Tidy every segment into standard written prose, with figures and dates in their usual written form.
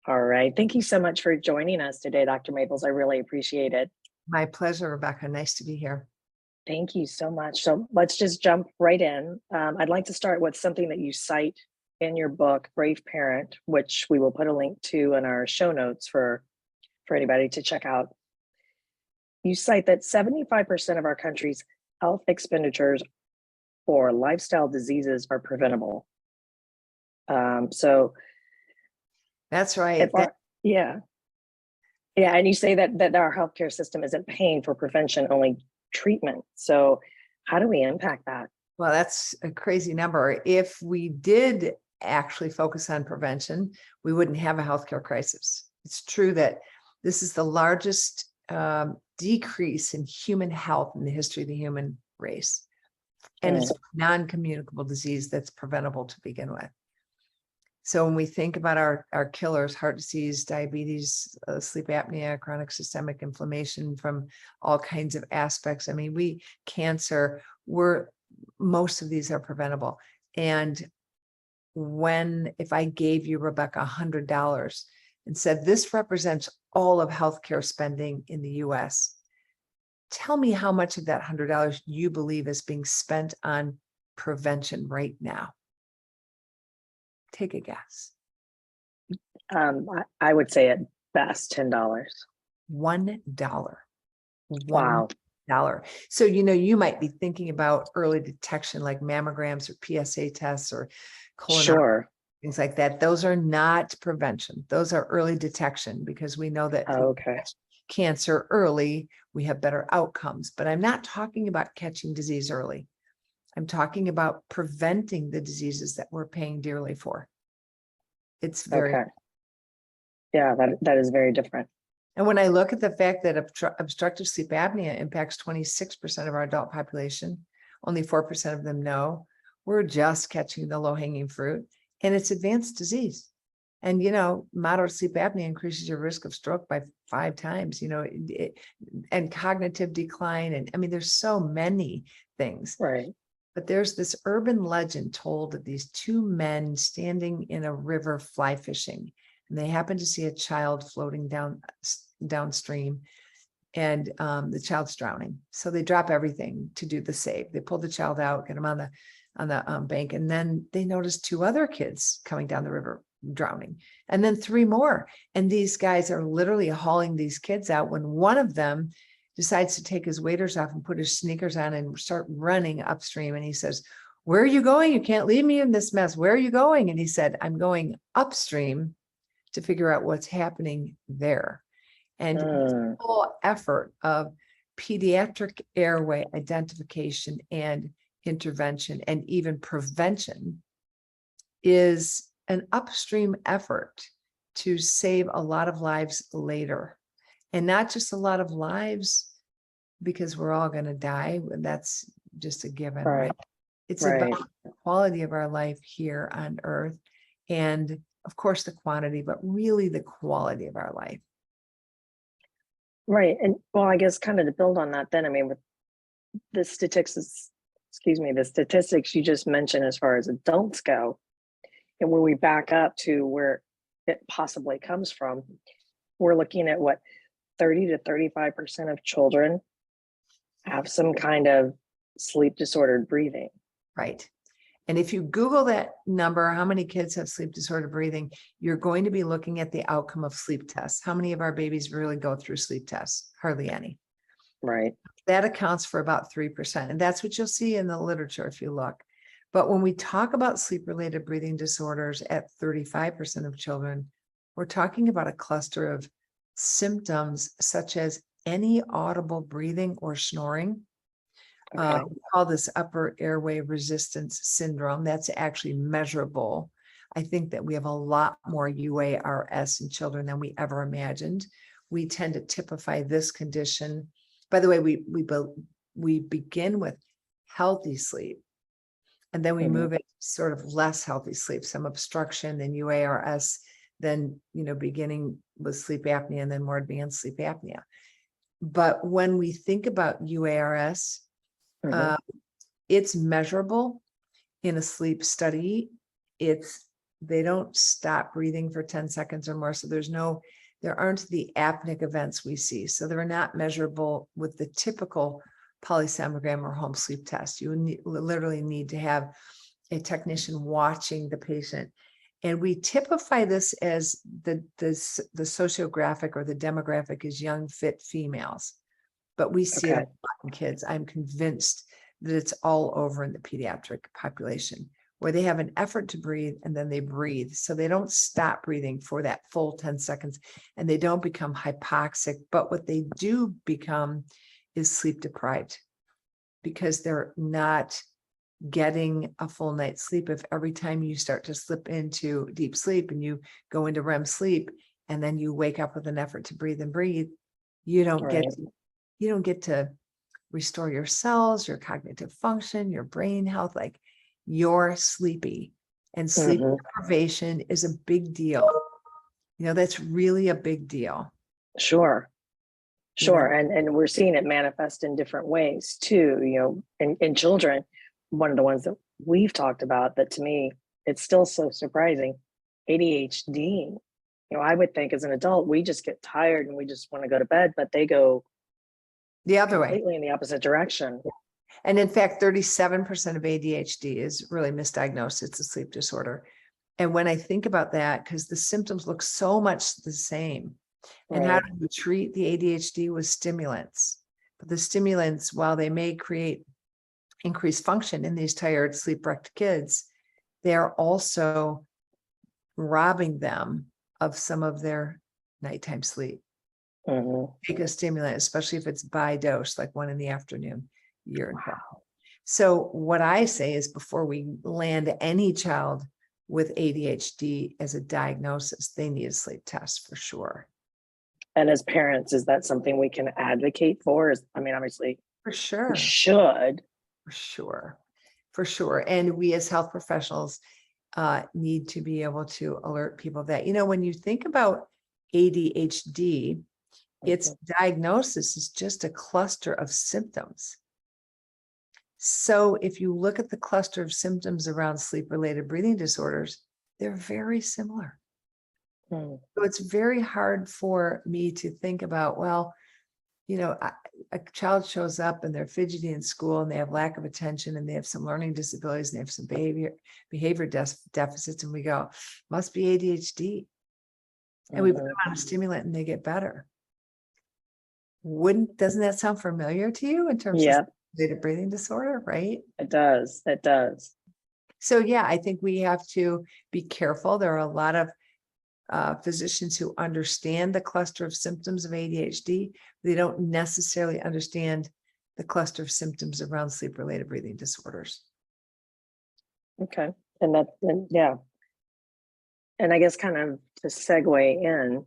All right. Thank you so much for joining us today, Dr. Maples. I really appreciate it. My pleasure, Rebecca. Nice to be here. Thank you so much. So let's just jump right in. I'd like to start with something that you cite in your book, Brave Parent, which we will put a link to in our show notes for anybody to check out. You cite that 75% of our country's health expenditures for lifestyle diseases are preventable. So That's right. yeah. Yeah, and you say that our healthcare system isn't paying for prevention, only treatment. So how do we impact that? Well, that's a crazy number. If we did actually focus on prevention, we wouldn't have a healthcare crisis. It's true that this is the largest decrease in human health in the history of the human race. And it's a non-communicable disease that's preventable to begin with. So when we think about our killers, heart disease, diabetes, sleep apnea, chronic systemic inflammation from all kinds of aspects, I mean, cancer, most of these are preventable. And if I gave you, Rebecca, $100 and said, this represents all of healthcare spending in the US, tell me how much of that $100 you believe is being spent on prevention right now. Take a guess. I would say at best $10. $1. Wow. $1. So, you might be thinking about early detection like mammograms or PSA tests or colonoscopy, things like that. Those are not prevention. Those are early detection because we know that if we catch cancer early, we have better outcomes. But I'm not talking about catching disease early. I'm talking about preventing the diseases that we're paying dearly for. It's very Yeah, that is very different. And when I look at the fact that obstructive sleep apnea impacts 26% of our adult population, only 4% of them know, we're just catching the low-hanging fruit, and it's advanced disease. And, moderate sleep apnea increases your risk of stroke by 5 times, and cognitive decline. And I mean, there's so many things. Right. But there's this urban legend told of these 2 men standing in a river fly fishing, and they happen to see a child floating downstream, and the child's drowning. So they drop everything to do the save. They pull the child out, get him on the bank, and then they notice 2 other kids coming down the river drowning, and then 3 more. And these guys are literally hauling these kids out when one of them decides to take his waders off and put his sneakers on and start running upstream. And he says, "Where are you going? You can't leave me in this mess. Where are you going?" And he said, "I'm going upstream to figure out what's happening there." And the whole effort of pediatric airway identification and intervention and even prevention is an upstream effort to save a lot of lives later. And not just a lot of lives because we're all going to die. That's just a given, right? It's about the quality of our life here on earth. And of course, the quantity, but really the quality of our life. Right. And well, I guess kind of to build on that, then, I mean, with the statistics you just mentioned as far as adults go, and when we back up to where it possibly comes from, we're looking at what 30 to 35% of children have some kind of sleep disordered breathing. Right. And if you Google that number, how many kids have sleep disordered breathing, you're going to be looking at the outcome of sleep tests. How many of our babies really go through sleep tests? Hardly any. Right. That accounts for about 3%. And that's what you'll see in the literature if you look. But when we talk about sleep-related breathing disorders at 35% of children, we're talking about a cluster of symptoms such as any audible breathing or snoring. We call this upper airway resistance syndrome. That's actually measurable. I think that we have a lot more UARS in children than we ever imagined. We tend to typify this condition. By the way, we begin with healthy sleep, and then we move into sort of less healthy sleep, some obstruction, then UARS, then beginning with sleep apnea, and then more advanced sleep apnea. But when we think about UARS, it's measurable in a sleep study. It's they don't stop breathing for 10 seconds or more. So there aren't the apneic events we see. So they're not measurable with the typical polysomnogram or home sleep test. You literally need to have a technician watching the patient. And we typify this as the sociographic or the demographic is young, fit females. But we see it a Okay. lot in kids. I'm convinced that it's all over in the pediatric population, where they have an effort to breathe and then they breathe. So they don't stop breathing for that full 10 seconds and they don't become hypoxic. But what they do become is sleep deprived because they're not getting a full night's sleep. If every time you start to slip into deep sleep and you go into REM sleep and then you wake up with an effort to breathe and breathe, you don't get Right. to restore your cells, your cognitive function, your brain health. Like, you're sleepy, and sleep Mhm. deprivation is a big deal. That's really a big deal. Sure. You know, Sure. And we're seeing it manifest in different ways too, in children. One of the ones that we've talked about that to me, it's still so surprising, ADHD. I would think as an adult, we just get tired and we just want to go to bed, but they go the other way. completely in the opposite direction. And in fact, 37% of ADHD is really misdiagnosed. It's a sleep disorder. And when I think about that, because the symptoms look so much the same, and how Right. do we treat the ADHD with stimulants? But the stimulants, while they may create increased function in these tired, sleep-wrecked kids, they're also robbing them of some of their nighttime sleep. Mhm. Take a stimulant, especially if it's by dose, like one in the afternoon, you're in trouble. Wow. So what I say is, before we land any child with ADHD as a diagnosis, they need a sleep test for sure. And as parents, is that something we can advocate for? Obviously For we sure. should. For sure. For sure. And we as health professionals need to be able to alert people that, when you think about ADHD, its diagnosis is just a cluster of symptoms. So if you look at the cluster of symptoms around sleep-related breathing disorders, they're very similar. Mhm. So it's very hard for me to think about, well, a child shows up and they're fidgety in school and they have lack of attention and they have some learning disabilities and they have some behavior deficits, and we go, must be ADHD. And we put them on a stimulant and they get better. Doesn't that sound familiar to you in terms Yeah, of sleep-related breathing disorder, right? it does. It does. So yeah, I think we have to be careful. There are a lot of physicians who understand the cluster of symptoms of ADHD. They don't necessarily understand the cluster of symptoms around sleep-related breathing disorders. Okay. Yeah. And I guess kind of to segue in,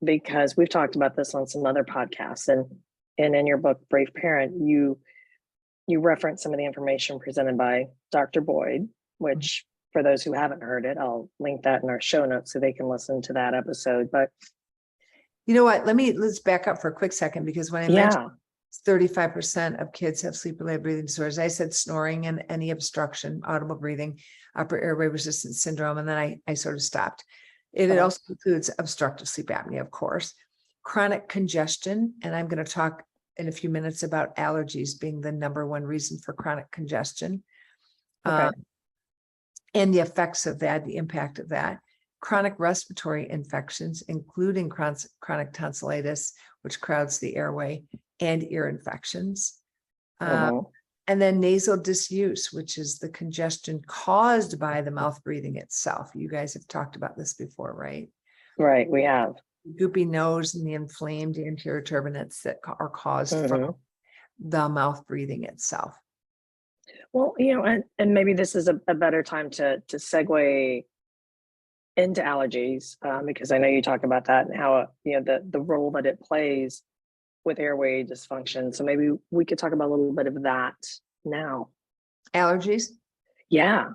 because we've talked about this on some other podcasts, and in your book, Brave Parent, you reference some of the information presented by Dr. Boyd, which for those who haven't heard it, I'll link that in our show notes so they can listen to that episode. But you know what? Let's back up for a quick second, because when I mentioned 35% of kids have sleep-related breathing disorders, I said snoring and any obstruction, audible breathing, upper airway resistance syndrome, and then I sort of stopped. It also includes obstructive sleep apnea, of course, chronic congestion, and I'm going to talk in a few minutes about allergies being the number one reason for chronic congestion, and the effects of that, the impact of that. Chronic respiratory infections, including chronic tonsillitis, which crowds the airway, and ear infections. And then nasal disuse, which is the congestion caused by the mouth breathing itself. You guys have talked about this before, right? Right, we have. Goopy nose and the inflamed anterior turbinates that are caused from the mouth breathing itself. Well, and maybe this is a better time to segue into allergies, because I know you talk about that and how the role that it plays with airway dysfunction. So maybe we could talk about a little bit of that now. Allergies? Yeah.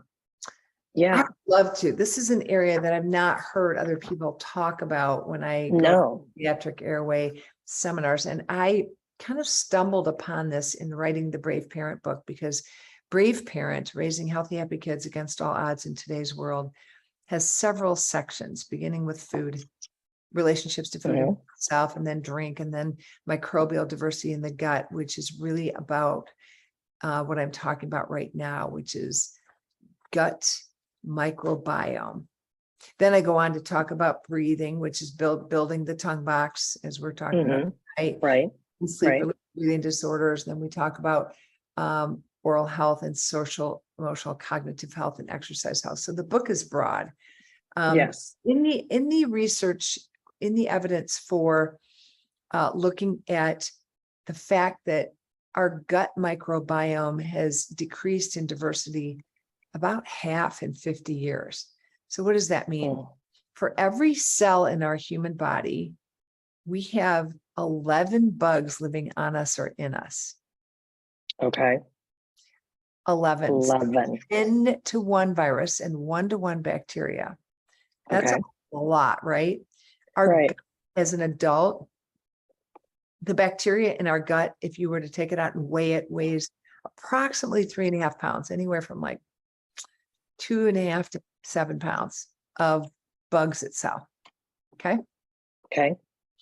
I'd love to. This is an area that I've not heard other people talk about when I go to pediatric airway seminars. And I kind of stumbled upon this in writing the Brave Parent book, because Brave Parent, Raising Healthy, Happy Kids Against All Odds in Today's World, has several sections, beginning with food, relationships to food itself, and then drink, and then microbial diversity in the gut, which is really about what I'm talking about right now, which is gut microbiome. Then I go on to talk about breathing, which is building the tongue box, as we're talking about tonight, Right. and sleep breathing disorders. Then we talk about oral health and social, emotional, cognitive health and exercise health. So the book is broad. Yes. In the research, in the evidence for looking at the fact that our gut microbiome has decreased in diversity about half in 50 years. So what does that mean? For every cell in our human body, we have 11 bugs living on us or in us. Okay. 11. 11. 10 to 1 virus and 1 to 1 bacteria. That's a lot, right? Our gut, as an adult, the bacteria in our gut, if you were to take it out and weigh it, weighs approximately 3.5 pounds, anywhere from like 2.5 to 7 pounds of bugs itself. Okay. Okay.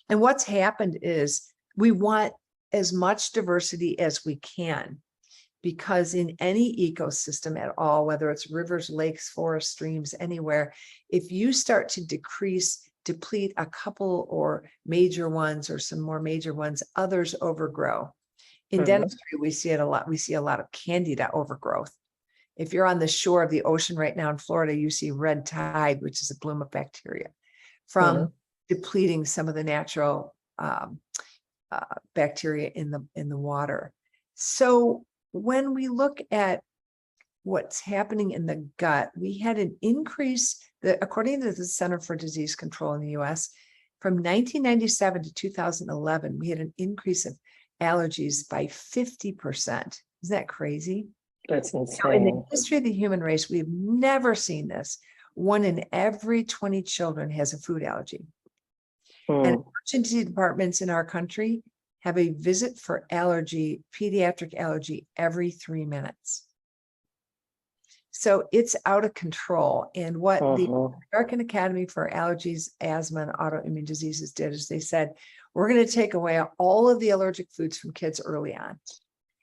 And what's happened is we want as much diversity as we can, because in any ecosystem at all, whether it's rivers, lakes, forests, streams, anywhere, if you start to deplete a couple or major ones or some more major ones, others overgrow. In dentistry, we see it a lot. We see a lot of candida overgrowth. If you're on the shore of the ocean right now in Florida, you see red tide, which is a bloom of bacteria from depleting some of the natural bacteria in the water. So when we look at what's happening in the gut, we had an increase that, according to the Center for Disease Control in the US, from 1997 to 2011, we had an increase of allergies by 50%. Isn't that crazy? That's So in insane. the history of the human race, we've never seen this. 1 in every 20 children has a food allergy. And emergency departments in our country have a visit for allergy, pediatric allergy, every 3 minutes. So it's out of control. And what the American Academy for Allergies, Asthma, and Autoimmune Diseases did is they said, we're going to take away all of the allergic foods from kids early on.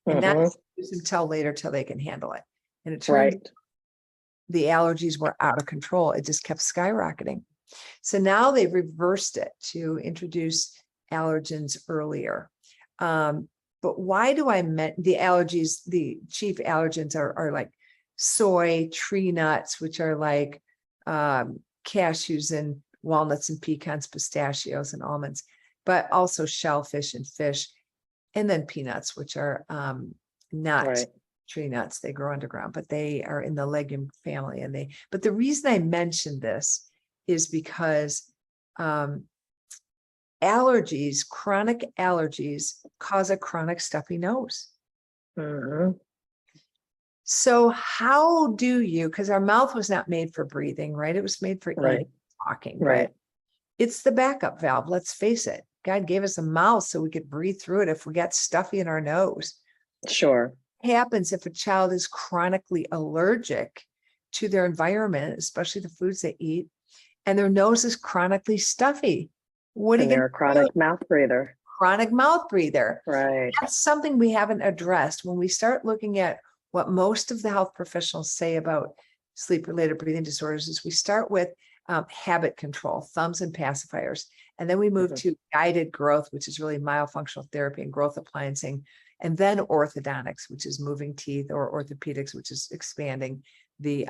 And not use them till later, till they can handle it. And it turns out the allergies were out of control. It just kept skyrocketing. So now they've reversed it to introduce allergens earlier. But why do I meant the allergies? The chief allergens are like soy, tree nuts, which are like cashews and walnuts and pecans, pistachios and almonds, but also shellfish and fish, and then peanuts, which are not tree nuts. They grow underground, but they are in the legume family. And but the reason I mentioned this is because allergies, chronic allergies, cause a chronic stuffy nose. So how do you, because our mouth was not made for breathing, right? It was made for eating, talking, but it's the backup valve. Let's face it. God gave us a mouth so we could breathe through it if we got stuffy in our nose. Sure. What happens if a child is chronically allergic to their environment, especially the foods they eat, and their nose is chronically stuffy? What are you going to do? Chronic mouth breather. Chronic mouth breather. Right. That's something we haven't addressed. When we start looking at what most of the health professionals say about sleep-related breathing disorders, is we start with habit control, thumbs and pacifiers. And then we move to guided growth, which is really myofunctional therapy and growth appliancing. And then orthodontics, which is moving teeth, or orthopedics, which is expanding the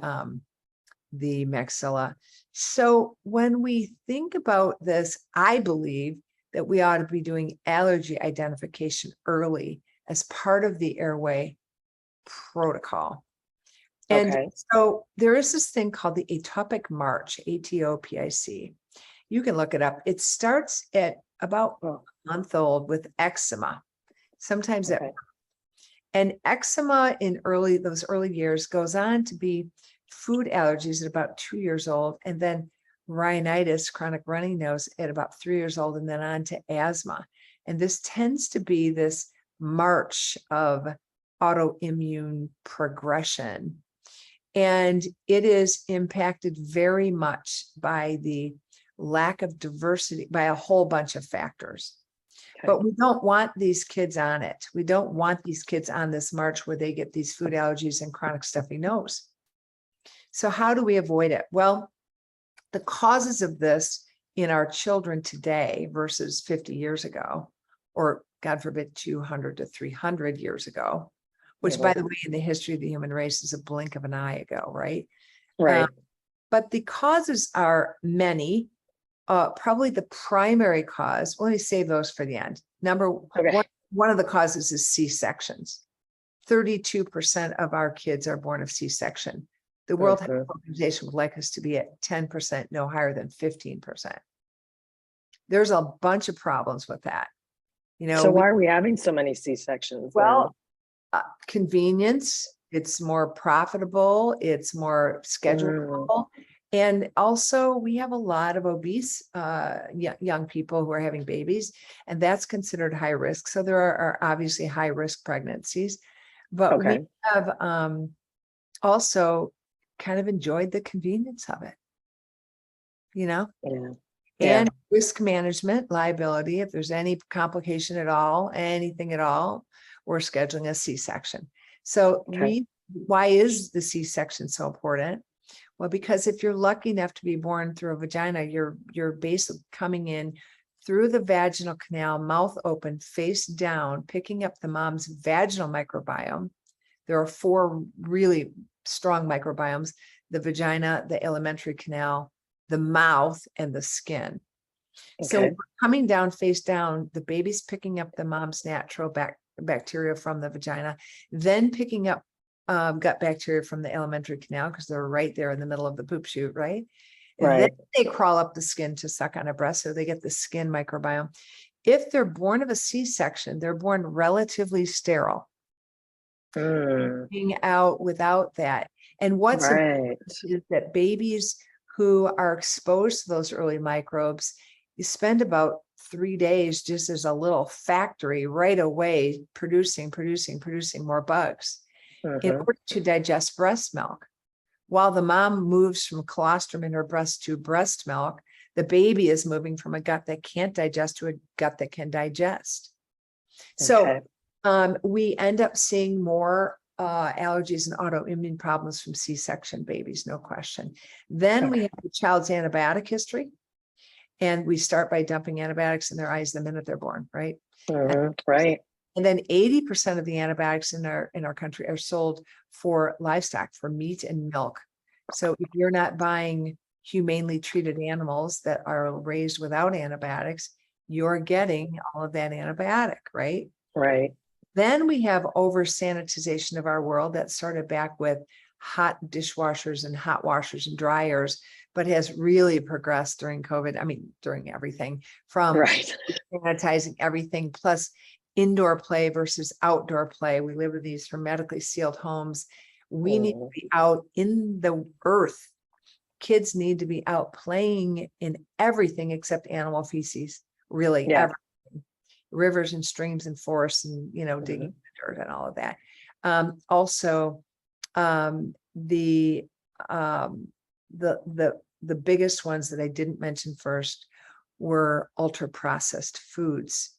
maxilla. So when we think about this, I believe that we ought to be doing allergy identification early as part of the Airway protocol. And so there is this thing called the atopic march, ATOPIC. You can look it up. It starts at about a month old with eczema. Sometimes and eczema in those early years goes on to be food allergies at about 2 years old, and then rhinitis, chronic runny nose, at about 3 years old, and then on to asthma. And this tends to be this march of autoimmune progression. And it is impacted very much by the lack of diversity, by a whole bunch of factors. Okay. But we don't want these kids on it. We don't want these kids on this march where they get these food allergies and chronic stuffy nose. So how do we avoid it? Well, the causes of this in our children today versus 50 years ago, or God forbid, 200 to 300 years ago, which, by the way, in the history of the human race is a blink of an eye ago, right? Right. But the causes are many. Probably the primary cause, let me save those for the end. Okay. One of the causes is C-sections. 32% of our kids are born of C-section. The World Health Organization would like us to be at 10%, no higher than 15%. There's a bunch of problems with that. You know, so why are we having so many C-sections? well, convenience, it's more profitable, it's more schedulable. And also we have a lot of obese young people who are having babies, and that's considered high risk. So there are obviously high risk pregnancies, but we have also kind of enjoyed the convenience of it, you know? And risk management, liability, if there's any complication at all, anything at all, we're scheduling a C-section. So why is the C-section so important? Well, because if you're lucky enough to be born through a vagina, you're basically coming in through the vaginal canal, mouth open, face down, picking up the mom's vaginal microbiome. There are 4 really strong microbiomes: the vagina, the alimentary canal, the mouth, and the skin. So coming down face down, the baby's picking up the mom's natural bacteria from the vagina, then picking up gut bacteria from the alimentary canal, because they're right there in the middle of the poop chute, right? And then they crawl up the skin to suck on a breast, so they get the skin microbiome. If they're born of a C-section, they're born relatively sterile, being out without that. And what's important is that babies who are exposed to those early microbes, you spend about 3 days just as a little factory right away, producing more bugs in order to digest breast milk. While the mom moves from colostrum in her breast to breast milk, the baby is moving from a gut that can't digest to a gut that can digest. So we end up seeing more allergies and autoimmune problems from C-section babies, no question. Then we have the child's antibiotic history, and we start by dumping antibiotics in their eyes the minute they're born, right? And then 80% of the antibiotics in our country are sold for livestock, for meat and milk. So if you're not buying humanely treated animals that are raised without antibiotics, you're getting all of that antibiotic, right? Then we have over sanitization of our world that started back with hot dishwashers and hot washers and dryers, but has really progressed during COVID. I mean, during everything from sanitizing everything, plus indoor play versus outdoor play. We live in these hermetically sealed homes. We need to be out in the earth. Kids need to be out playing in everything except animal feces, really. Everything. Rivers and streams and forests, and digging the dirt and all of that. Also, the biggest ones that I didn't mention first were ultra processed foods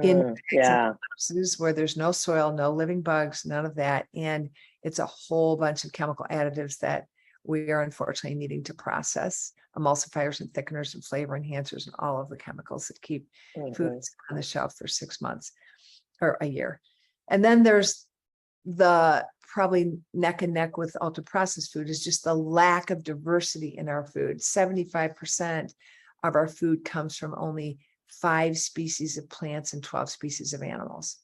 in boxes where there's no soil, no living bugs, none of that, and it's a whole bunch of chemical additives that we are unfortunately needing to process, emulsifiers and thickeners and flavor enhancers and all of the chemicals that keep foods on the shelf for 6 months or a year. And then there's the probably neck and neck with ultra processed food is just the lack of diversity in our food. 75% of our food comes from only 5 species of plants and 12 species of animals.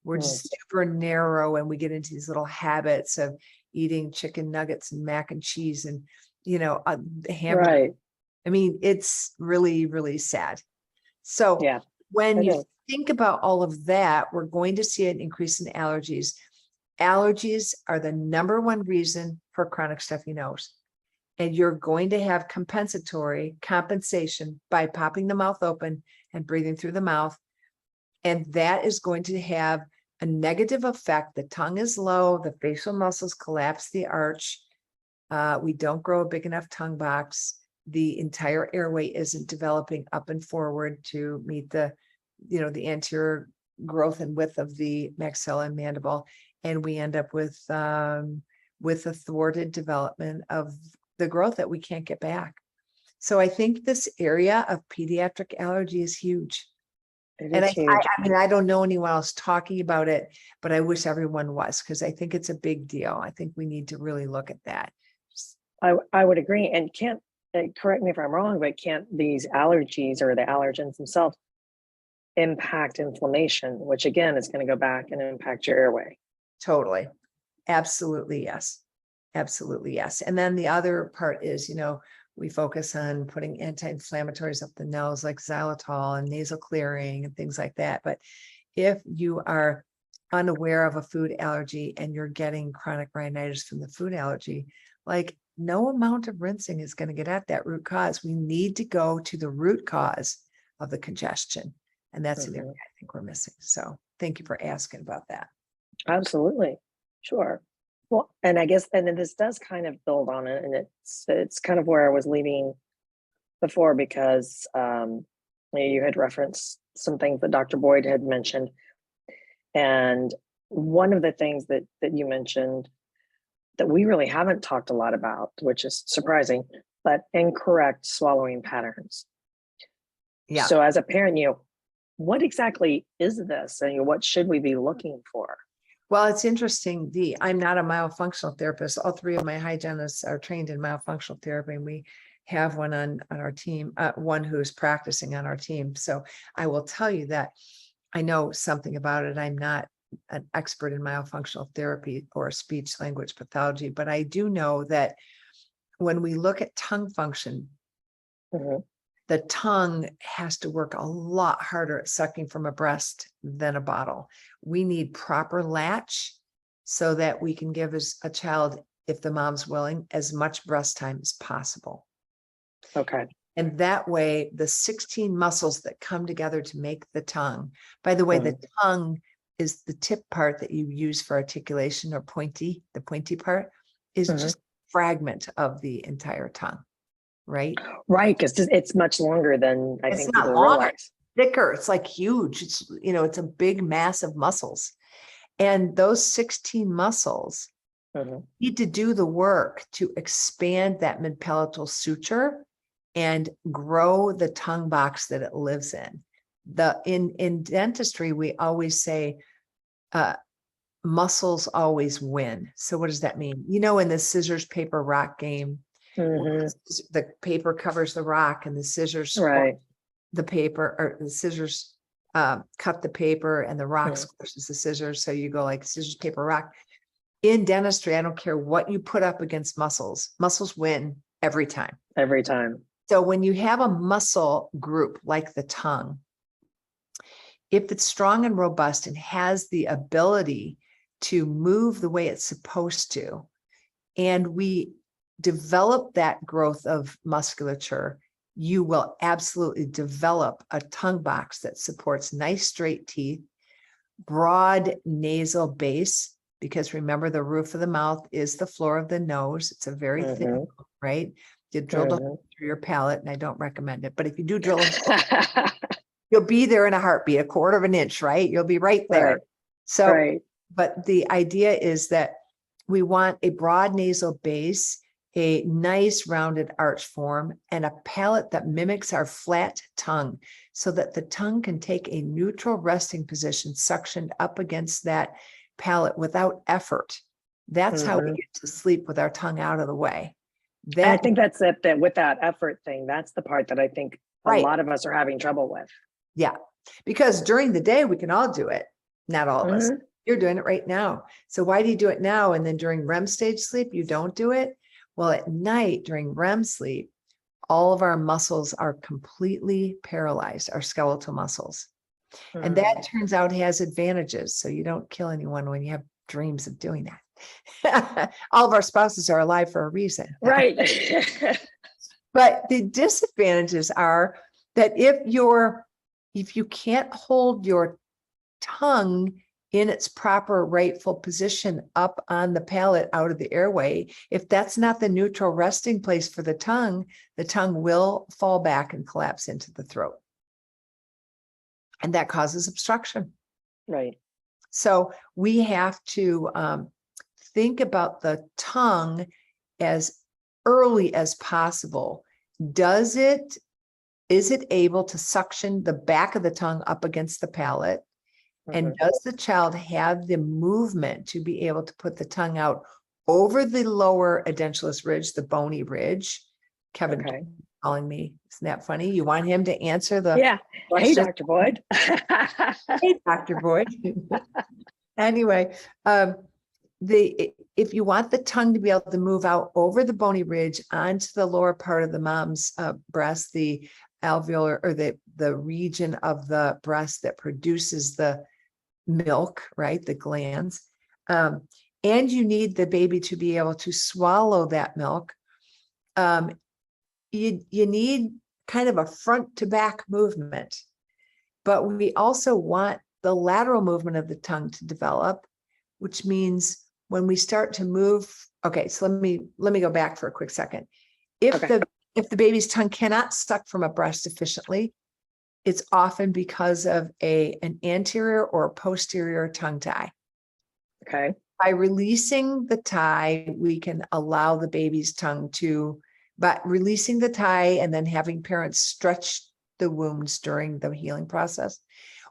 We're just super narrow, and we get into these little habits of eating chicken nuggets and mac and cheese and hamburger. I mean, it's really, really sad. So when you think about all of that, we're going to see an increase in allergies. Allergies are the #1 reason for chronic stuffy nose. And you're going to have compensation by popping the mouth open and breathing through the mouth. And that is going to have a negative effect. The tongue is low, the facial muscles collapse the arch, We don't grow a big enough tongue box. The entire airway isn't developing up and forward to meet the, the anterior growth and width of the maxilla and mandible. And we end up with a thwarted development of the growth that we can't get back. So I think this area of pediatric allergy is huge. It And is huge. I mean, I don't know anyone else talking about it, but I wish everyone was, because I think it's a big deal. I think we need to really look at that. I would agree. And correct me if I'm wrong, but can't these allergies or the allergens themselves impact inflammation, which again is going to go back and impact your airway? Totally. Absolutely. Yes. Absolutely. Yes. And then the other part is, we focus on putting anti-inflammatories up the nose, like xylitol and nasal clearing and things like that. But if you are unaware of a food allergy and you're getting chronic rhinitis from the food allergy, like no amount of rinsing is going to get at that root cause. We need to go to the root cause of the congestion. And that's an area I think we're missing. So thank you for asking about that. Absolutely. Sure. Well, and I guess, and then this does kind of build on it, and it's kind of where I was leading before, because you had referenced some things that Dr. Boyd had mentioned. And one of the things that you mentioned that we really haven't talked a lot about, which is surprising, but incorrect swallowing patterns. Yeah. So as a parent, what exactly is this, and what should we be looking for? Well, it's interesting. I'm not a myofunctional therapist. All three of my hygienists are trained in myofunctional therapy, and we have one on our team, one who's practicing on our team. So I will tell you that I know something about it. I'm not an expert in myofunctional therapy or speech language pathology, but I do know that when we look at tongue function, the tongue has to work a lot harder at sucking from a breast than a bottle. We need proper latch so that we can give a child, if the mom's willing, as much breast time as possible. Okay. And that way, the 16 muscles that come together to make the tongue, by the way, the tongue is the tip part that you use for articulation, or pointy, the pointy part is just a fragment of the entire tongue, right? Right, because it's much longer than I think people realize. Thicker, it's like huge. It's, it's a big mass of muscles. And those 16 muscles need to do the work to expand that mid-palatal suture and grow the tongue box that it lives in. In dentistry, we always say muscles always win. So what does that mean? In the scissors, paper, rock game, the paper covers the rock and the scissors the paper, or the scissors cut the paper and the rock squishes the scissors. So you go like scissors, paper, rock. In dentistry, I don't care what you put up against muscles win every time. Every time. So when you have a muscle group like the tongue, if it's strong and robust and has the ability to move the way it's supposed to, and we develop that growth of musculature, you will absolutely develop a tongue box that supports nice straight teeth, broad nasal base, because remember, the roof of the mouth is the floor of the nose. It's a very thin, right? You drilled a hole through your palate, and I don't recommend it, but if you do drill it, you'll be there in a heartbeat, a quarter of an inch, right? You'll be right there. So, but the idea is that we want a broad nasal base, a nice rounded arch form, and a palate that mimics our flat tongue, so that the tongue can take a neutral resting position suctioned up against that palate without effort. That's how we get to sleep with our tongue out of the way. I think that's it, that with that effort thing, that's the part that I think a lot of us are having trouble with. Yeah, because during the day we can all do it. Not all of us. You're doing it right now. So why do you do it now? And then during REM stage sleep, you don't do it? Well, at night during REM sleep, all of our muscles are completely paralyzed, our skeletal muscles. And that turns out has advantages. So you don't kill anyone when you have dreams of doing that. All of our spouses are alive for a reason. Right. But the disadvantages are that if you can't hold your tongue in its proper rightful position up on the palate out of the airway. If that's not the neutral resting place for the tongue will fall back and collapse into the throat. And that causes obstruction. Right. So we have to think about the tongue as early as possible. Is it able to suction the back of the tongue up against the palate? And does the child have the movement to be able to put the tongue out over the lower edentulous ridge, the bony ridge? Kevin calling me. Isn't that funny? You want him to answer the Hey, question? Dr. Boyd. Hey, Dr. Boyd. Anyway, if you want the tongue to be able to move out over the bony ridge onto the lower part of the mom's breast, the alveolar or the region of the breast that produces the milk, right? The glands. And you need the baby to be able to swallow that milk. You need kind of a front to back movement, but we also want the lateral movement of the tongue to develop, which means when we start to move, okay, so let me go back for a quick second. If the baby's tongue cannot suck from a breast efficiently, it's often because of an anterior or posterior tongue tie. Okay. By releasing the tie, we can allow the baby's tongue to, but releasing the tie and then having parents stretch the wounds during the healing process,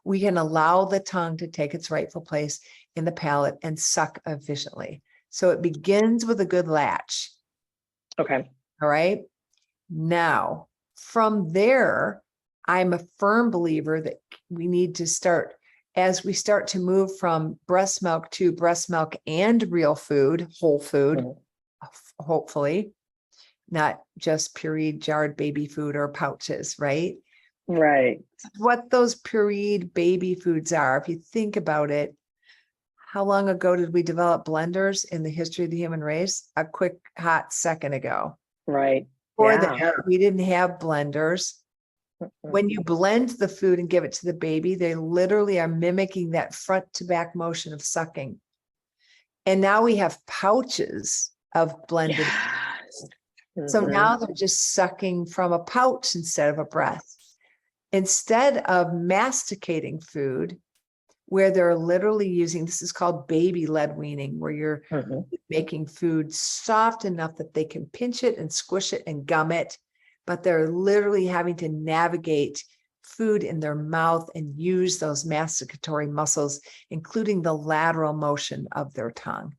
we can allow the tongue to take its rightful place in the palate and suck efficiently. So it begins with a good latch. Okay. All right. Now, from there, I'm a firm believer that we need to start, as we start to move from breast milk to breast milk and real food, whole food, hopefully, not just pureed jarred baby food or pouches, right? Right. What those pureed baby foods are, if you think about it, how long ago did we develop blenders in the history of the human race? A quick hot second ago. Right. Before that, we didn't have blenders. Mm-mm. When you blend the food and give it to the baby, they literally are mimicking that front to back motion of sucking. And now we have pouches of blended. Yes. So now they're just sucking from a pouch instead of a breast. Instead of masticating food, where they're literally using, this is called baby-led weaning, where you're making food soft enough that they can pinch it and squish it and gum it, but they're literally having to navigate food in their mouth and use those masticatory muscles, including the lateral motion of their tongue.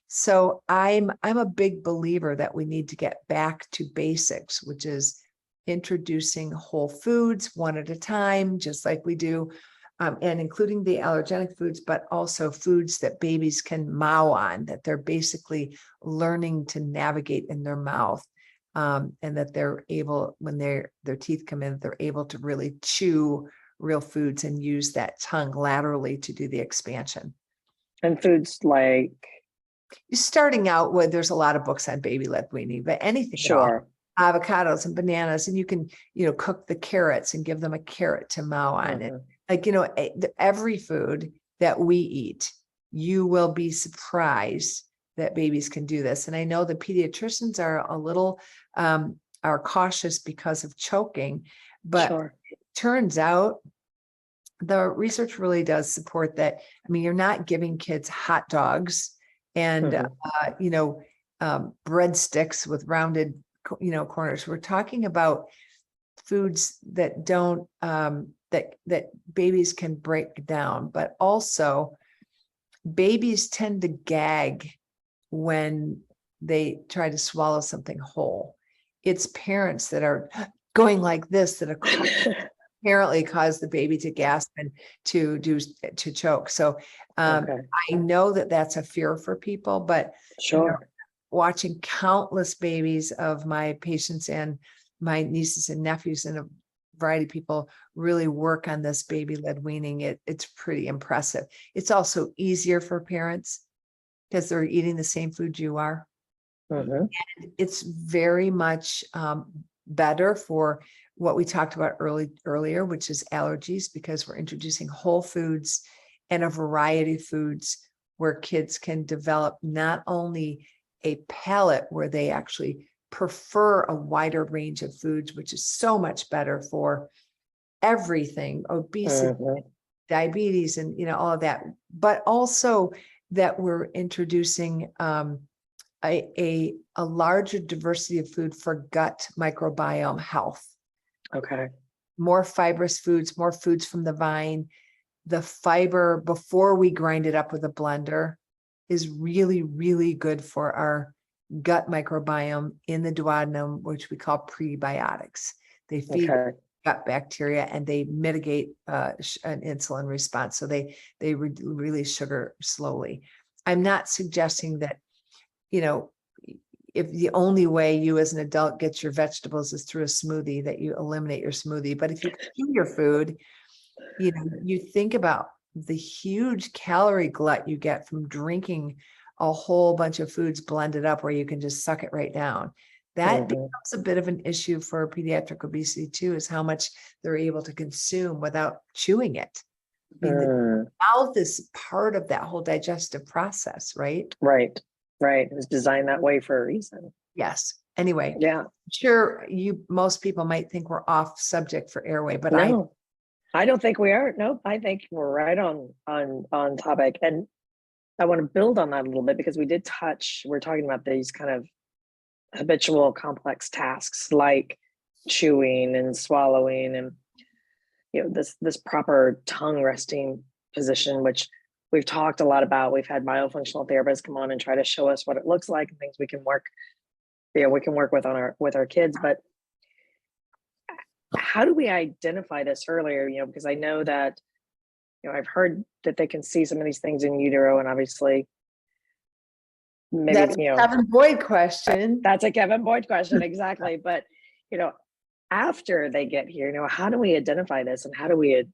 So I'm a big believer that we need to get back to basics, which is introducing whole foods one at a time, just like we do, and including the allergenic foods, but also foods that babies can mow on, that they're basically learning to navigate in their mouth, and that they're able, when their teeth come in, they're able to really chew real foods and use that tongue laterally to do the expansion. And foods like? Starting out with, there's a lot of books on baby-led weaning, but anything at all. Avocados and bananas, and you can, cook the carrots and give them a carrot to mow on it. Like, every food that we eat, you will be surprised that babies can do this. And I know the pediatricians are a little, are cautious because of choking, but it turns out the research really does support that. I mean, you're not giving kids hot dogs and, breadsticks with rounded, corners. We're talking about foods that don't, that babies can break down, but also babies tend to gag when they try to swallow something whole. It's parents that are going like this that apparently cause the baby to gasp and to choke. So I know that that's a fear for people, but watching countless babies of my patients and my nieces and nephews and a variety of people really work on this baby-led weaning, it's pretty impressive. It's also easier for parents because they're eating the same food you are. And it's very much better for what we talked about earlier, which is allergies, because we're introducing whole foods and a variety of foods where kids can develop not only a palate where they actually prefer a wider range of foods, which is so much better for everything, obesity, diabetes, and all of that, but also that we're introducing a larger diversity of food for gut microbiome health. Okay. More fibrous foods, more foods from the vine. The fiber before we grind it up with a blender is really, really good for our gut microbiome in the duodenum, which we call prebiotics. They feed gut bacteria and they mitigate an insulin response. So they release sugar slowly. I'm not suggesting that, if the only way you as an adult get your vegetables is through a smoothie, that you eliminate your smoothie. But if you chew your food, you think about the huge calorie glut you get from drinking a whole bunch of foods blended up where you can just suck it right down. That becomes a bit of an issue for pediatric obesity too, is how much they're able to consume without chewing it. I mean, the mouth is part of that whole digestive process, right? Right. It was designed that way for a reason. Yes. Anyway, Yeah. Sure, most people might think we're off subject for Airway, but no, I don't think we are. Nope. I think we're right on topic. And I want to build on that a little bit because we're talking about these kind of habitual complex tasks like chewing and swallowing and this proper tongue resting position, which we've talked a lot about. We've had myofunctional therapists come on and try to show us what it looks like and things we can work with our kids. But how do we identify this earlier? Because I know that I've heard that they can see some of these things in utero, and obviously maybe that's a Kevin Boyd question. That's a Kevin Boyd question, exactly. But after they get here, how do we identify this, and how do we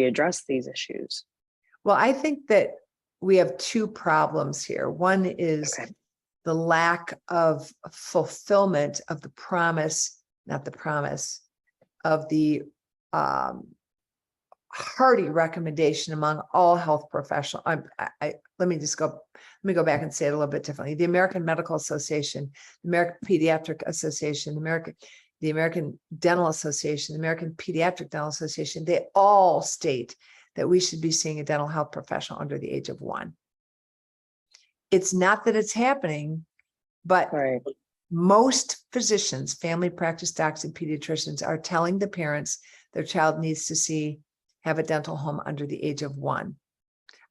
address these issues? Well, I think that we have two problems here. One is the lack of fulfillment of the promise, not the promise, of the hearty recommendation among all health professionals. Let me go back and say it a little bit differently. The American Medical Association, the American Pediatric Association, the American Dental Association, the American Pediatric Dental Association, they all state that we should be seeing a dental health professional under the age of 1. It's not that it's happening, but most physicians, family practice docs, and pediatricians are telling the parents their child needs to have a dental home under the age of 1.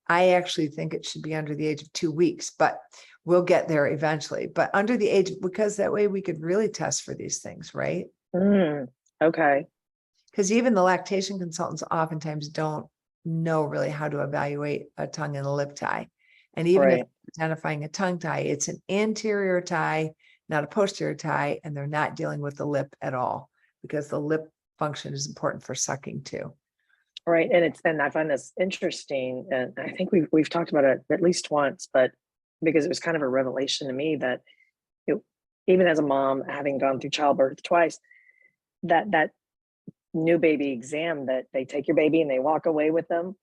I actually think it should be under the age of 2 weeks, but we'll get there eventually. But under the age, because that way we could really test for these things, right? Okay. Because even the lactation consultants oftentimes don't know really how to evaluate a tongue and a lip tie. And even if identifying a tongue tie, it's an anterior tie, not a posterior tie, and they're not dealing with the lip at all because the lip function is important for sucking too. Right. And I find this interesting. And I think we've talked about it at least once, but because it was kind of a revelation to me that even as a mom, having gone through childbirth twice, that new baby exam that they take your baby and they walk away with them,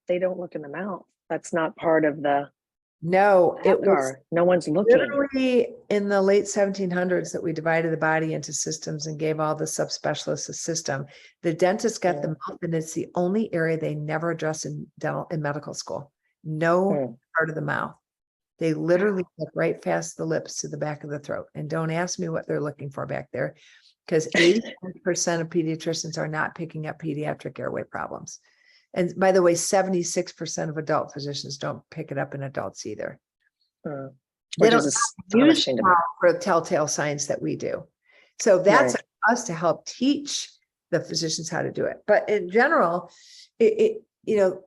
they don't look in the mouth. That's not part of the no one's looking. Literally in the late 1700s that we divided the body into systems and gave all the subspecialists a system. The dentist got the mouth, and it's the only area they never address in medical school. No part of the mouth. They literally look right past the lips to the back of the throat. And don't ask me what they're looking for back there, because 80% of pediatricians are not picking up pediatric airway problems. And by the way, 76% of adult physicians don't pick it up in adults either. They don't use for the telltale signs that we do. So that's us to help teach the physicians how to do it. But in general,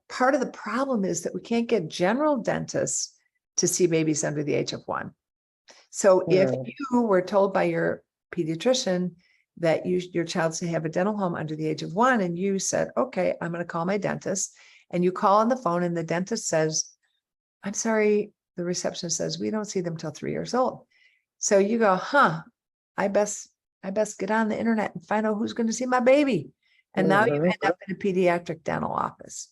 part of the problem is that we can't get general dentists to see babies under the age of 1. So if you were told by your pediatrician that your child should have a dental home under the age of 1, and you said, okay, I'm going to call my dentist, and you call on the phone and the dentist says, I'm sorry, the receptionist says, we don't see them till 3 years old. So you go, I best get on the internet and find out who's going to see my baby. And now you end up in a pediatric dental office.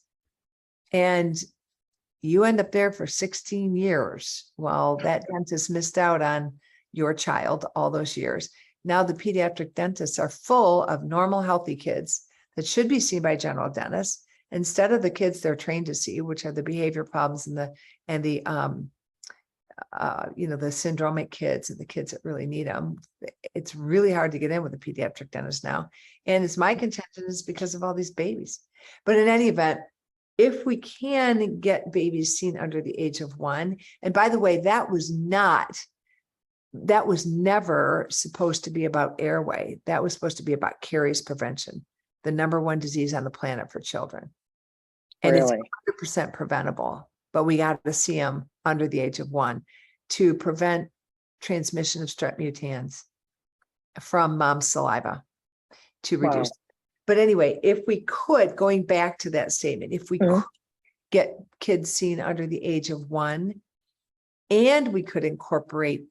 And you end up there for 16 years while that dentist missed out on your child all those years. Now the pediatric dentists are full of normal, healthy kids that should be seen by general dentists instead of the kids they're trained to see, which are the behavior problems and the syndromic kids and the kids that really need them. It's really hard to get in with a pediatric dentist now. And it's my contention is because of all these babies. But in any event, if we can get babies seen under the age of 1, and by the way, that was never supposed to be about airway. That was supposed to be about caries prevention, the #1 disease on the planet for children. And Really? it's 100% preventable, but we got to see them under the age of 1 to prevent transmission of strep mutans from mom's saliva to reduce. Wow. But anyway, if we could, going back to that statement, if we could get kids seen under the age of 1, and we could incorporate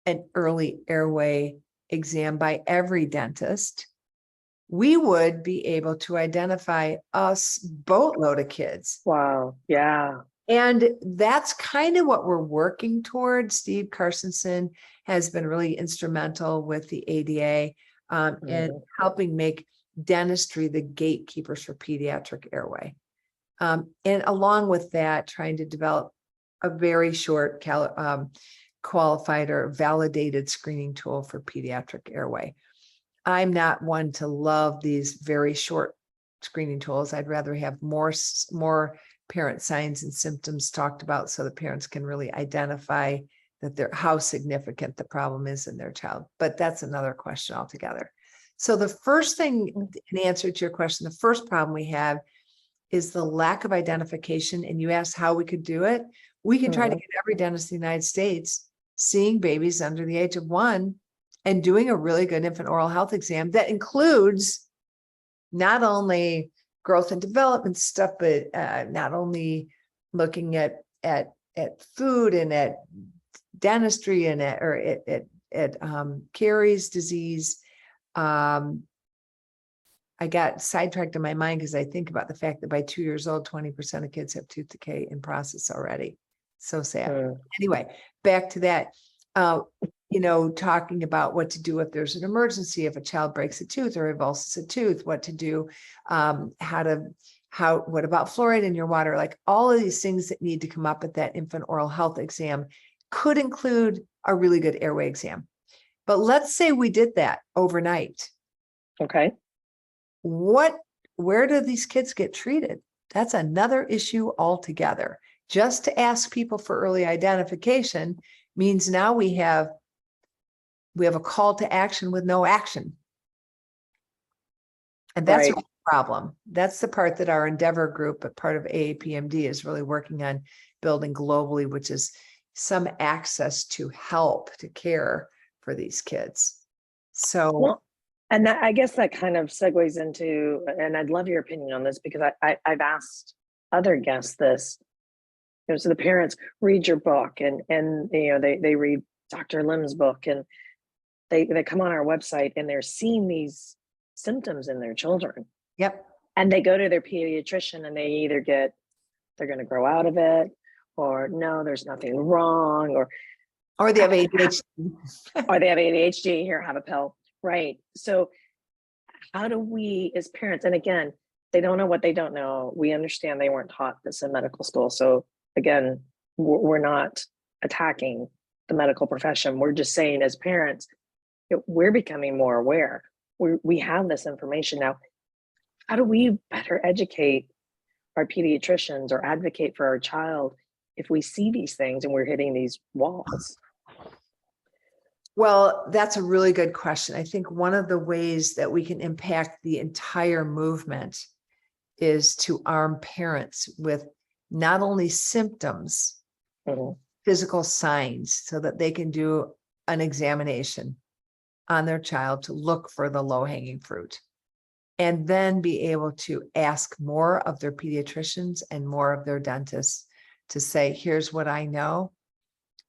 an early airway exam by every dentist, we would be able to identify a boatload of kids. Wow. Yeah. And that's kind of what we're working towards. Steve Carsonson has been really instrumental with the ADA and helping make dentistry the gatekeepers for pediatric airway. And along with that, trying to develop a very short qualified or validated screening tool for pediatric airway. I'm not one to love these very short screening tools. I'd rather have more parent signs and symptoms talked about so the parents can really identify that how significant the problem is in their child. But that's another question altogether. So the first thing, in answer to your question, the first problem we have is the lack of identification. And you asked how we could do it. We can try to get every dentist in the United States seeing babies under the age of 1 and doing a really good infant oral health exam that includes not only growth and development stuff, but not only looking at food and at dentistry and at caries disease. I got sidetracked in my mind because I think about the fact that by 2 years old, 20% of kids have tooth decay in process already. So sad. Anyway, back to that, talking about what to do if there's an emergency, if a child breaks a tooth or avulses a tooth, what to do, what about fluoride in your water? Like all of these things that need to come up at that infant oral health exam could include a really good airway exam. But let's say we did that overnight. Okay. Where do these kids get treated? That's another issue altogether. Just to ask people for early identification means now we have a call to action with no action. And that's a problem. That's the part that our Endeavor group, a part of AAPMD, is really working on building globally, which is some access to help, to care for these kids. So, and that, I guess that kind of segues into, and I'd love your opinion on this because I've asked other guests this. So the parents read your book and they read Dr. Lim's book and they come on our website and they're seeing these symptoms in their children. Yep. And they go to their pediatrician and they either they're going to grow out of it, or no, there's nothing wrong, or they have ADHD. Or they have ADHD, here, have a pill. Right. So how do we as parents, and again, they don't know what they don't know. We understand they weren't taught this in medical school. So again, we're not attacking the medical profession. We're just saying as parents, we're becoming more aware. We have this information now. How do we better educate our pediatricians or advocate for our child if we see these things and we're hitting these walls? Well, that's a really good question. I think one of the ways that we can impact the entire movement is to arm parents with not only symptoms, physical signs, so that they can do an examination on their child to look for the low-hanging fruit, and then be able to ask more of their pediatricians and more of their dentists to say, here's what I know.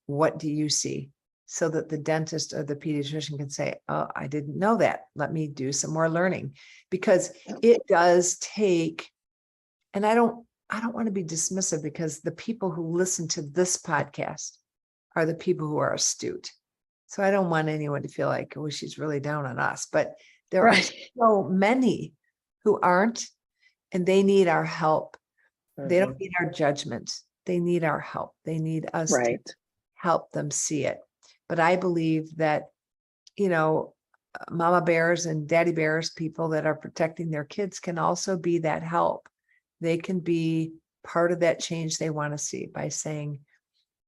What do you see? So that the dentist or the pediatrician can say, oh, I didn't know that. Let me do some more learning. Because it does take, and I don't I don't want to be dismissive because the people who listen to this podcast are the people who are astute. So I don't want anyone to feel like, oh, she's really down on us. But there are Right. so many who aren't, and they need our help. They Mhm. don't need our judgment. They need our help. They need us to Right. help them see it. But I believe that, you know, mama bears and daddy bears, people that are protecting their kids, can also be that help. They can be part of that change they want to see by saying,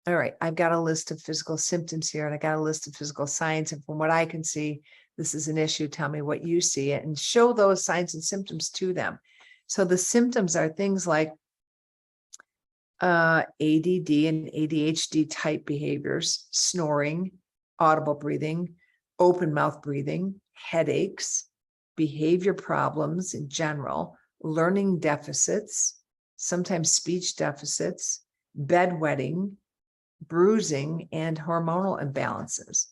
all right, I've got a list of physical symptoms here, and I got a list of physical signs. And from what I can see, this is an issue. Tell me what you see, and show those signs and symptoms to them. So the symptoms are things like ADD and ADHD type behaviors, snoring, audible breathing, open mouth breathing, headaches, behavior problems in general, learning deficits, sometimes speech deficits, bedwetting, bruising, and hormonal imbalances.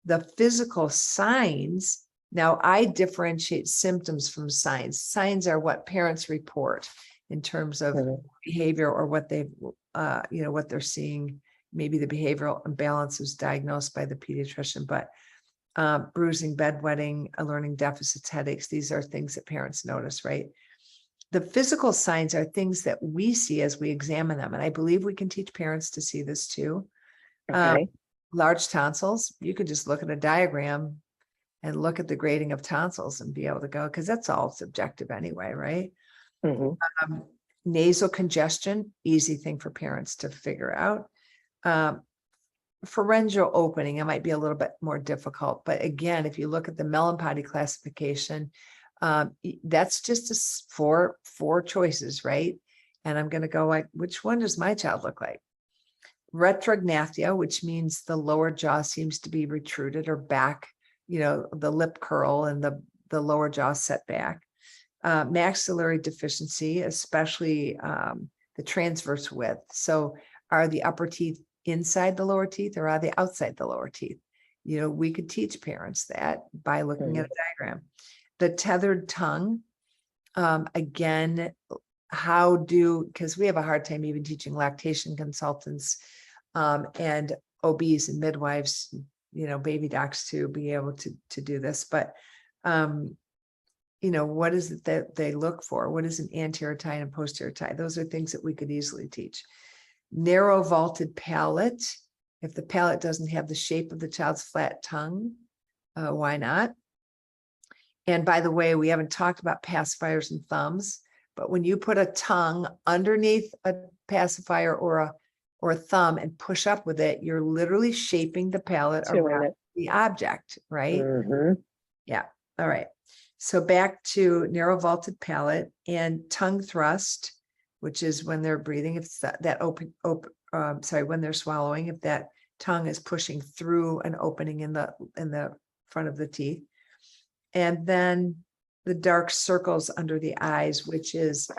The physical signs, now I differentiate symptoms from signs. Signs are what parents report in terms of Mhm. behavior or what they've, what they're seeing. Maybe the behavioral imbalance is diagnosed by the pediatrician, but bruising, bedwetting, learning deficits, headaches, these are things that parents notice, right? The physical signs are things that we see as we examine them. And I believe we can teach parents to see this too. Okay. Large tonsils, you could just look at a diagram and look at the grading of tonsils and be able to go, because that's all subjective anyway, right? Mhm. Nasal congestion, easy thing for parents to figure out. Pharyngeal opening, it might be a little bit more difficult, but again, if you look at the Melon-Potty classification, that's just four choices, right? And I'm going to go like, which one does my child look like? Retrognathia, which means the lower jaw seems to be retruded or back, the lip curl and the lower jaw set back. Maxillary deficiency, especially the transverse width. So are the upper teeth inside the lower teeth or are they outside the lower teeth? We could teach parents that by looking at a diagram. The tethered tongue, again, because we have a hard time even teaching lactation consultants and OBs and midwives, baby docs to be able to do this. But, what is it that they look for? What is an anterior tie and posterior tie? Those are things that we could easily teach. Narrow vaulted palate. If the palate doesn't have the shape of the child's flat tongue, why not? And by the way, we haven't talked about pacifiers and thumbs, but when you put a tongue underneath a pacifier or a thumb and push up with it, you're literally shaping the palate around the object, right? Mhm. Yeah. All right. So back to narrow vaulted palate and tongue thrust, which is when they're breathing, if it's that when they're swallowing, if that tongue is pushing through an opening in the front of the teeth. And then the dark circles under the eyes, which is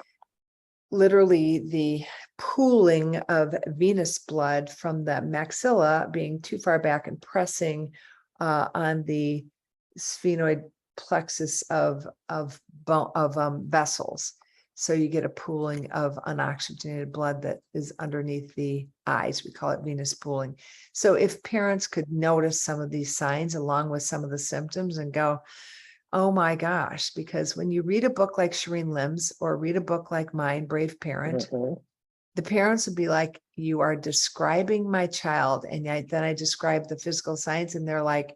literally the pooling of venous blood from the maxilla being too far back and pressing on the sphenoid plexus of vessels. So you get a pooling of unoxygenated blood that is underneath the eyes. We call it venous pooling. So if parents could notice some of these signs along with some of the symptoms and go, oh my gosh, because when you read a book like Shireen Lim's or read a book like mine, Brave Parent, the parents would be like, you are describing my child. And then I describe the physical signs and they're like,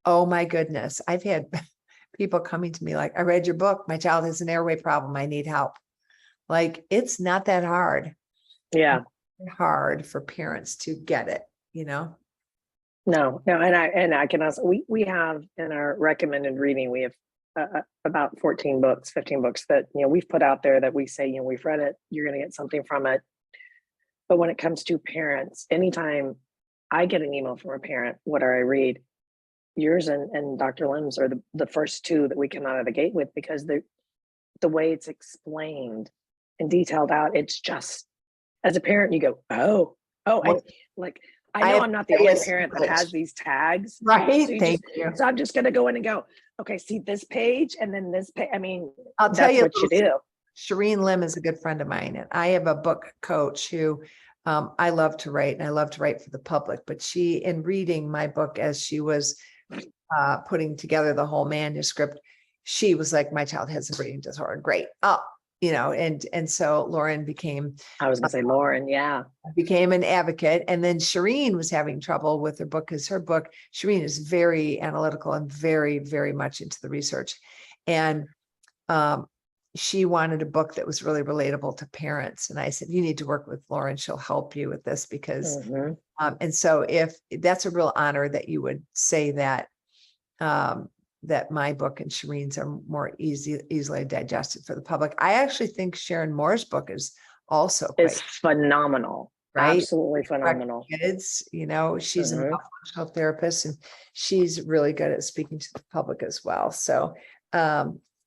oh my goodness. I've had people coming to me like, I read your book. My child has an airway problem. I need help. Like, it's not that hard. Yeah. Hard for parents to get it, No, and I can also, we have in our recommended reading, we have about 15 books that, we've put out there that we say, we've read it, you're going to get something from it. But when it comes to parents, anytime I get an email from a parent, what do I read? Yours and Dr. Lim's are the first two that we come out of the gate with, because the way it's explained and detailed out, it's just, as a parent, you go, oh, and like, I know I'm not the only parent that has these tags. Right. So Thank you. So I'm just going to go in and go, okay, see this page and then this page. I mean, I'll tell that's you what you do. Shireen Lim is a good friend of mine, and I have a book coach who I love to write, and I love to write for the public. But she, in reading my book as she was putting together the whole manuscript, she was like, "My child has a reading disorder." Great, oh, and so Lauren became I was gonna say Lauren, yeah. an advocate, and then Shireen was having trouble with her book because her book, Shireen is very analytical and very, very much into the research, and she wanted a book that was really relatable to parents. And I said, you need to work with Lauren. She'll help you with this because, Mhm. and so if that's a real honor that you would say that, that my book and Shireen's are more easily digested for the public. I actually think Sharon Moore's book is also It's quite phenomenal. right. Absolutely phenomenal. Kids, she's a Mhm. functional therapist, and she's really good at speaking to the public as well. So,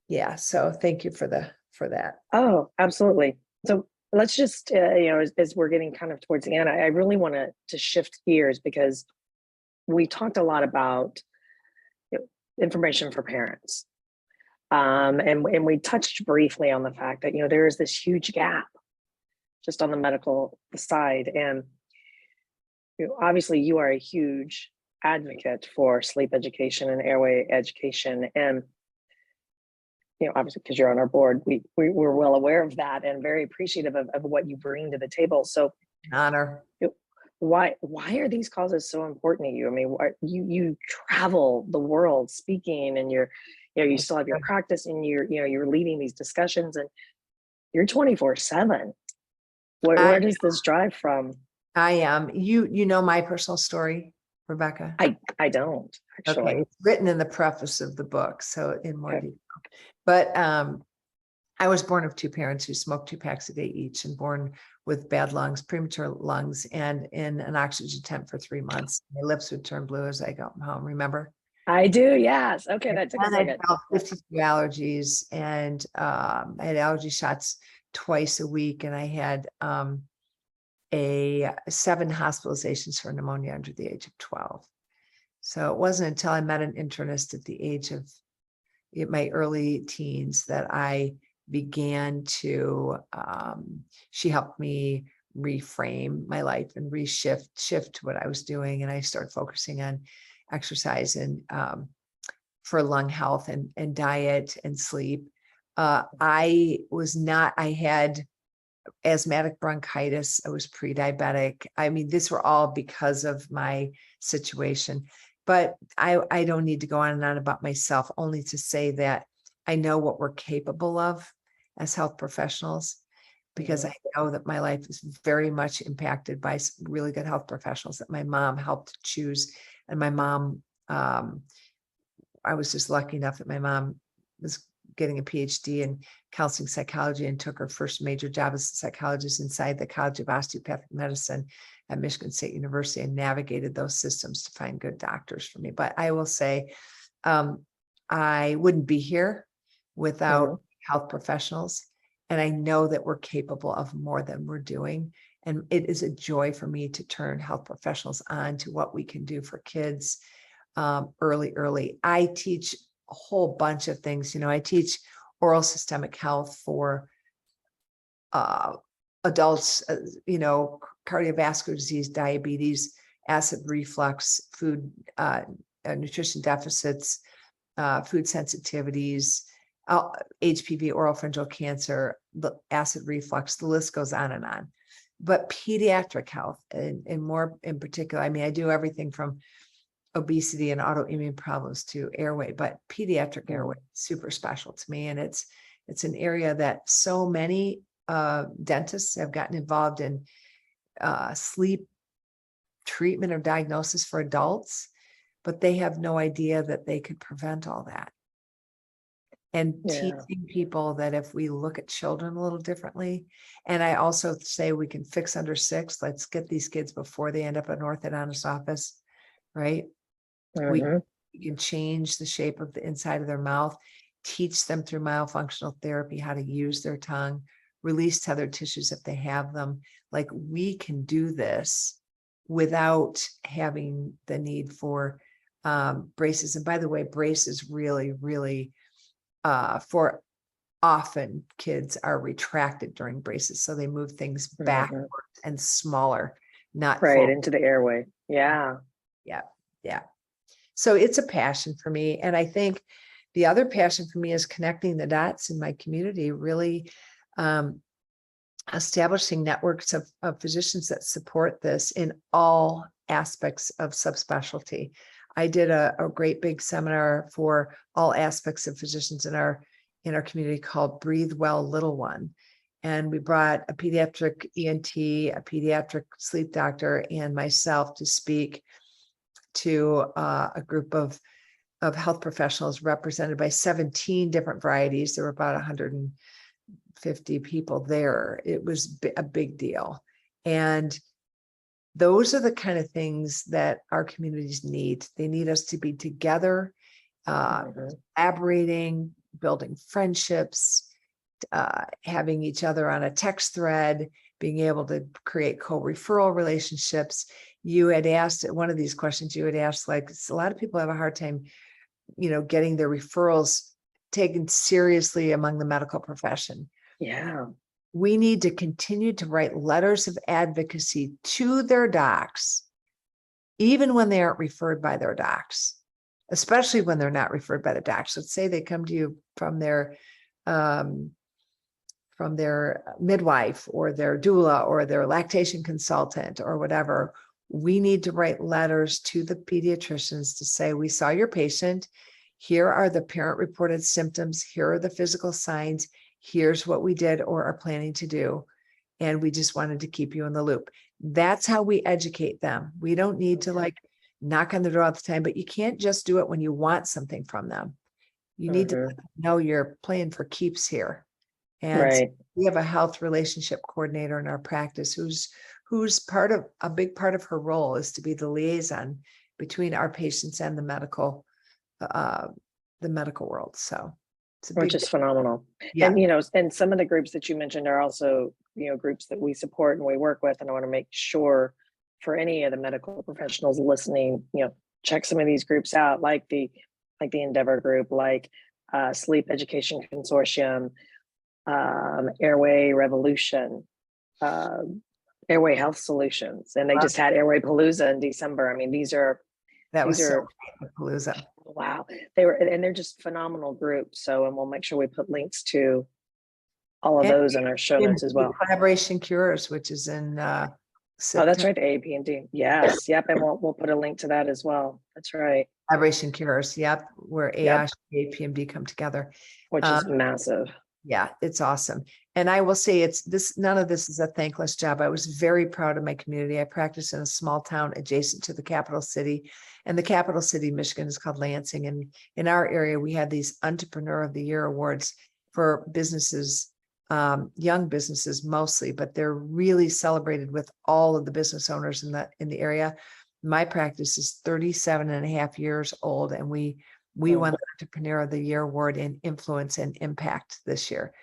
yeah. So thank you for that. Oh, absolutely. So let's just, as we're getting kind of towards the end, I really want to shift gears because we talked a lot about information for parents. And we touched briefly on the fact that, there is this huge gap just on the medical side. And obviously you are a huge advocate for sleep education and airway education. And obviously, because you're on our board, we're well aware of that and very appreciative of what you bring to the table. So, Honor. why are these causes so important to you? I mean, you travel the world speaking, and you still have your practice, and you're leading these discussions, and you're 24/7. Where does this drive from? I am. You know my personal story, Rebecca. I don't actually. Okay, it's written in the preface of the book, so in more Okay. detail. But I was born of two parents who smoked 2 packs a day each, and born with bad lungs, premature lungs, and in an oxygen tent for 3 months. My lips would turn blue as I got home. Remember? I do. Yes. Okay. That took a And I second. developed 52 allergies, and I had allergy shots twice a week, and I had 7 hospitalizations for pneumonia under the age of 12. So it wasn't until I met an internist at the age of my early teens that I began to, she helped me reframe my life and shift what I was doing. And I started focusing on exercise and for lung health and diet and sleep. I had asthmatic bronchitis. I was pre-diabetic. I mean, these were all because of my situation. But I don't need to go on and on about myself, only to say that I know what we're capable of as health professionals, because I know that my life is very much impacted by some really good health professionals that my mom helped choose. And my mom, I was just lucky enough that my mom was getting a PhD in counseling psychology and took her first major job as a psychologist inside the College of Osteopathic Medicine at Michigan State University, and navigated those systems to find good doctors for me. But I will say, I wouldn't be here without health professionals. And I know that we're capable of more than we're doing. And it is a joy for me to turn health professionals on to what we can do for kids early. I teach a whole bunch of things. I teach oral systemic health for adults, cardiovascular disease, diabetes, acid reflux, food, nutrition deficits, food sensitivities, HPV, oropharyngeal cancer, the acid reflux, the list goes on and on. But pediatric health, and more in particular, I mean, I do everything from obesity and autoimmune problems to airway, but pediatric airway is super special to me. And it's an area that so many dentists have gotten involved in sleep treatment or diagnosis for adults, but they have no idea that they could prevent all that. And teaching people that if we look at children a little differently, and I also say we can fix under 6, let's get these kids before they end up in an orthodontist office, right? We can change the shape of the inside of their mouth, teach them through myofunctional therapy how to use their tongue, release tethered tissues if they have them. Like, we can do this without having the need for braces. And by the way, braces really, really for often kids are retracted during braces. So they move things backwards and smaller, not Right forward. into the airway. Yeah. Yeah. Yeah. So it's a passion for me. And I think the other passion for me is connecting the dots in my community, really establishing networks of physicians that support this in all aspects of subspecialty. I did a great big seminar for all aspects of physicians in our community called Breathe Well Little One. And we brought a pediatric ENT, a pediatric sleep doctor, and myself to speak to a group of health professionals represented by 17 different varieties. There were about 150 people there. It was a big deal. And those are the kind of things that our communities need. They need us to be together, collaborating, building friendships, having each other on a text thread, being able to create co-referral relationships. You had asked one of these questions, you had asked, like, a lot of people have a hard time, getting their referrals taken seriously among the medical profession. Yeah. We need to continue to write letters of advocacy to their docs, even when they aren't referred by their docs, especially when they're not referred by the docs. Let's say they come to you from their midwife or their doula or their lactation consultant or whatever. We need to write letters to the pediatricians to say, we saw your patient. Here are the parent reported symptoms. Here are the physical signs. Here's what we did or are planning to do. And we just wanted to keep you in the loop. That's how we educate them. We don't need to knock on the door all the time, but you can't just do it when you want something from them. You need to let them know you're playing for keeps here. And we have a health relationship coordinator in our practice who's a big part of her role is to be the liaison between our patients and the medical world. So which is phenomenal. Yeah. And, and some of the groups that you mentioned are also, groups that we support and we work with. And I want to make sure for any of the medical professionals listening, check some of these groups out, like the Endeavor group, like Sleep Education Consortium, Airway Revolution, Airway Health Solutions. And they just had Airway Palooza in December. I mean, Palooza. Wow. They're just phenomenal groups. So, and we'll make sure we put links to all of those in our show notes as well. Collaboration Cures, which is in oh, that's right, the AAP&D. Yes. Yep. And we'll put a link to that as well. That's right. Collaboration Cures. Yep. Where AAOSH and AAP&D come together. Which is massive. Yeah, it's awesome. And I will say none of this is a thankless job. I was very proud of my community. I practice in a small town adjacent to the capital city, and the capital city, Michigan, is called Lansing. And in our area, we had these Entrepreneur of the Year awards for businesses, young businesses mostly, but they're really celebrated with all of the business owners in the area. My practice is 37 and a half years old, and we won the Entrepreneur of the Year award in influence and impact this year.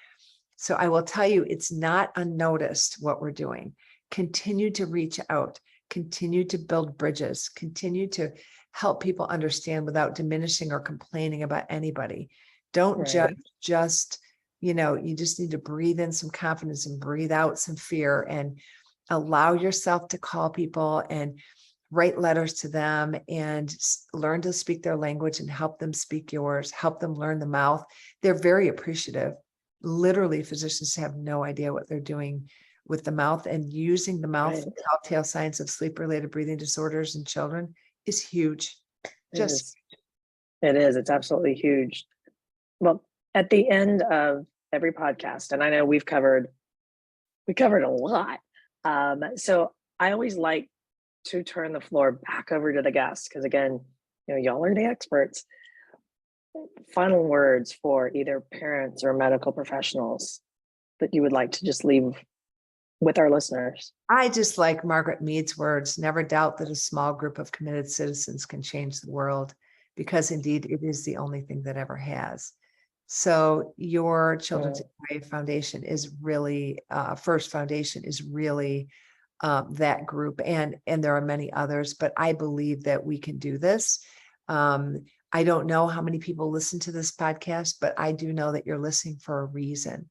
So I will tell you, it's not unnoticed what we're doing. Continue to reach out, continue to build bridges, continue to help people understand without diminishing or complaining about anybody. Don't just, you just need to breathe in some confidence and breathe out some fear and allow yourself to call people and write letters to them and learn to speak their language and help them speak yours, help them learn the mouth. They're very appreciative. Literally, physicians have no idea what they're doing with the mouth, and using the mouth for telltale signs of sleep-related breathing disorders in children is huge. It is. It's absolutely huge. Well, at the end of every podcast, and I know we covered a lot. So I always like to turn the floor back over to the guests, because again, y'all are the experts. Final words for either parents or medical professionals that you would like to just leave with our listeners. I just like Margaret Mead's words: never doubt that a small group of committed citizens can change the world, because indeed it is the only thing that ever has. So your Children's Airway Foundation is really, First Foundation is really that group, and there are many others, but I believe that we can do this. I don't know how many people listen to this podcast, but I do know that you're listening for a reason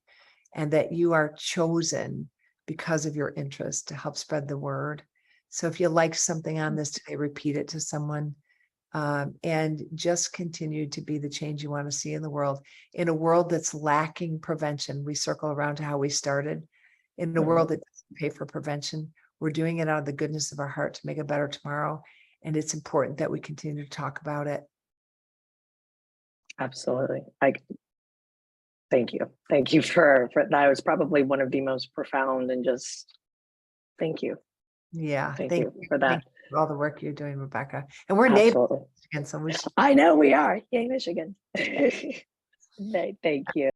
and that you are chosen because of your interest to help spread the word. So if you like something on this today, repeat it to someone, and just continue to be the change you want to see in the world. In a world that's lacking prevention, we circle around to how we started. In a world that doesn't pay for prevention, we're doing it out of the goodness of our heart to make a better tomorrow. And it's important that we continue to talk about it. Absolutely. Thank you. Thank you for that. Was probably one of the most profound, and just thank you. Yeah. Thank you for Thank that. you for all the work you're doing, Rebecca. And we're neighbors, Absolutely. and so we should I know we are. Yay, Michigan. Thank you.